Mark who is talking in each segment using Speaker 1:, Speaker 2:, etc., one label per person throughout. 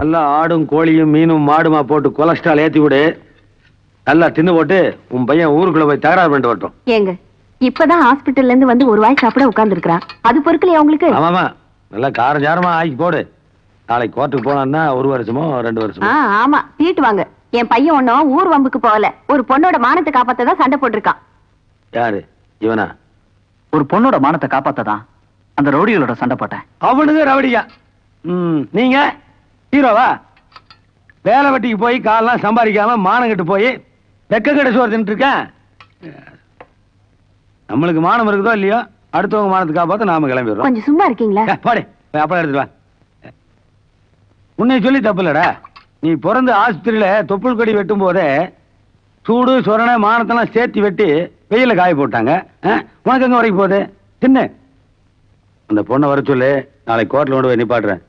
Speaker 1: நல்லா ஆடும் கோழியும் மீனும் மாடுமா போட்டு கொலஸ்ட்ரால் ஏத்தி விடு. நல்லா தின்னு போட்டு உன் பையன் ஊருக்குள்ள போய் தகராறு பண்ணிட்டு வரட்டும்.
Speaker 2: ஏங்க இப்பதான் ஹாஸ்பிட்டல்ல இருந்து வந்து ஒரு வாய் சாப்பிட உட்கார்ந்து இருக்கிறான். அது பொறுக்கலையா உங்களுக்கு?
Speaker 1: ஆமாமா நல்லா காரம் சாரமா ஆக்கி போடு. நாளைக்கு கோர்ட்டுக்கு போனான்னா 1 வருஷமோ 2 வருஷமோ.
Speaker 2: ஆமா தீட்டு வாங்க. என் பையன் ஒன்னும் ஊர் வம்புக்கு போகல. ஒரு பொண்ணோட மானத்தை காப்பாத்ததான் சண்டை போட்டிருக்கான்.
Speaker 1: யாரு இவனா?
Speaker 3: ஒரு பொண்ணோட மானத்தை காப்பாத்ததான் அந்த ரவுடிகளோட சண்டை போட்டேன்.
Speaker 1: அவனுக்கு ரவுடியா? நீங்க ஹீரோவா? வேலை வெட்டிக்கு போய் காலெல்லாம் சம்பாதிக்காம மானம் கட்டு போய் வெக்க கடை சோறு தின்ட்டு இருக்கேன். நம்மளுக்கு மானம் இருக்குதோ இல்லையோ, அடுத்தவங்க மானத்தை காப்பாத்த நாம கிளம்பிடுறோம்.
Speaker 2: கொஞ்சம் சும்மா இருக்கீங்களா?
Speaker 1: பாடு அப்பா எடுத்துட்டு வா. உன்னை சொல்லி தப்பு இல்லடா. நீ பிறந்த ஆஸ்பத்திரியில தொப்புள் கொடி வெட்டும் போதே சூடு சொரணை மானத்தெல்லாம் சேர்த்து வெட்டி வெயில காய போட்டாங்க. உனக்கு எங்க வரைக்கும் போகுது? தின்னு. அந்த பொண்ணை வர சொல்லு. நாளைக்கு கோர்ட்ல கொண்டு போய் நிப்பாட்டுறேன்.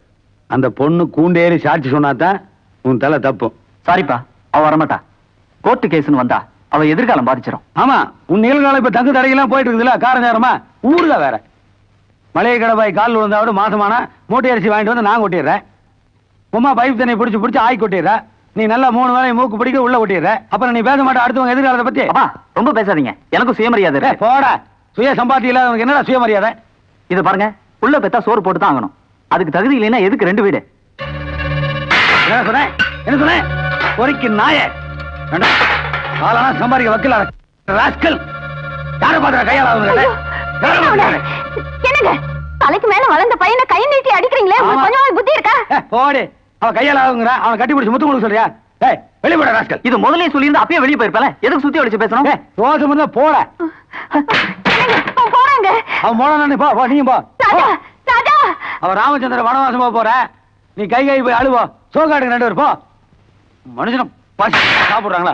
Speaker 1: அந்த பொண்ணு கூண்டேறி சாட்சி சொன்னாதான் உன் தலை தப்பும்.
Speaker 3: சாரிப்பா, அவ வரமாட்டா. கோர்ட்டு கேஸ்னு வந்தா அவ எதிர்காலம் பாதிச்சிடும்.
Speaker 1: ஆமா, உன் நிகழ்காலம் இப்ப தங்கு தடையெல்லாம் போயிட்டு இருக்குதுல்ல, காரணம் நேரமா ஊருல வேற. மளிகை கடை பாய் கால் விழுந்தாவது மாசமானா மூட்டை அரிசி வாங்கிட்டு வந்து நான் கொட்டிடுறேன். உமா பைப் தண்ணியை பிடிச்சி ஆய் கொட்டிடுற. நீ நல்லா 3 வேளையும் மூக்கு பிடிக்க உள்ள கொட்டிடுற. அப்புறம் நீ பேச மாட்டே அடுத்தவங்க எதிர்காலத்தை பத்தி.
Speaker 3: ரொம்ப பேசாதீங்க, எனக்கு சுயமரியாதை.
Speaker 1: போடா, சுய சம்பாத்தி இல்லாதவங்க என்னடா சுயமரியாதை?
Speaker 3: இது பாருங்க, உள்ள பெத்தா சோறு போட்டு தான் ஆகணும். அதுக்கு தகுதி இல்லைன்னா எதுக்கு 2 வீடு?
Speaker 1: என்ன சொன்ன? என்ன சொன்ன? பொறிக்கு நாய காலனா சம்பாதிக்க வக்கீல ராஸ்கல். யாரை பாத்துற கையால
Speaker 2: என்னங்க தலைக்கு மேல வளர்ந்த பையனை கை நீட்டி அடிக்கிறீங்களே, கொஞ்சம் புத்தி இருக்கா?
Speaker 1: போடு. அவன் கையால ஆகுங்கிறா, அவன் கட்டி பிடிச்சி முத்து கொடுக்க சொல்றியா? வெளியே போட ராஸ்கல்.
Speaker 3: இது முதலே சொல்லியிருந்தா அப்பயே வெளியே போயிருப்பல. எதுக்கு சுத்தி அடிச்சு பேசணும்?
Speaker 1: ரோசம் இருந்தா போட.
Speaker 2: போறாங்க.
Speaker 1: அவன் போன போ, நீயும் போ. அவன் ராமச்சந்திர வனவாசமா போற. நீ கை போய் அழுவோ. சோகாடுங்க 2 பேர் போ. மனுஷனும் பசி சாப்பிடுறாங்களா?